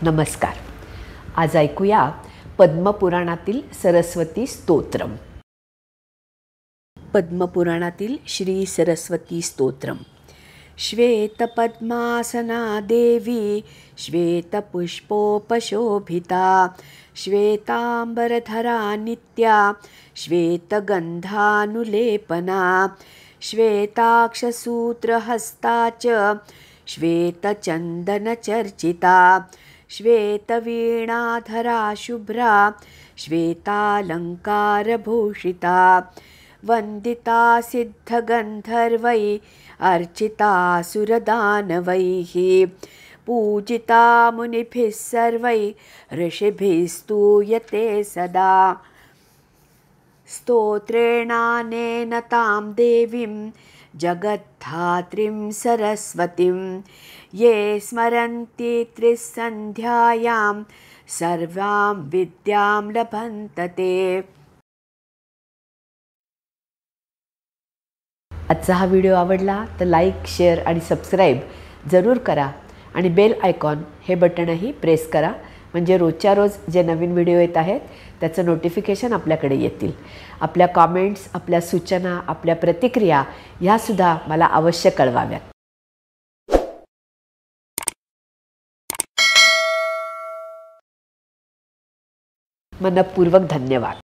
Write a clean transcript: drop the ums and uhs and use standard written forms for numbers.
नमस्कार. आज ऐकूया पद्मपुराणातील सरस्वती स्तोत्रम. पद्मपुराणातील श्री सरस्वती स्तोत्रम. श्वेतपद्मासना देवी श्वेतपुष्पोपशोभिता श्वेतांबरधरा नित्या श्वेतगंधानुलेपना श्वेताक्षसूत्रहस्ता च श्वेतचन्दनचर्चिता श्वेतवीणाधरा शुभ्रा श्वेतालङ्कारभूषिता वन्दिता सिद्धगन्धर्वै अर्चिता सुरदानवैः पूजिता मुनिभिः सर्वै ऋषिभिः स्तूयते सदा. स्तोत्रेणानेन तां देवीं जगद्धात्रीं सरस्वतीं ये स्मरन्ति त्रिसन्ध्यायां सर्वां विद्यां लभन्ते. आजचा हा व्हिडिओ आवडला तर लाईक, शेअर आणि सबस्क्राईब जरूर करा आणि बेल आयकॉन हे बटनही प्रेस करा, म्हणजे रोजच्या रोज जे नवीन व्हिडिओ येत आहेत त्याचं नोटिफिकेशन आपल्याकडे येतील. आपल्या कॉमेंट्स, आपल्या सूचना, आपल्या प्रतिक्रिया ह्यासुद्धा मला अवश्य कळवाव्यात. मनःपूर्वक धन्यवाद.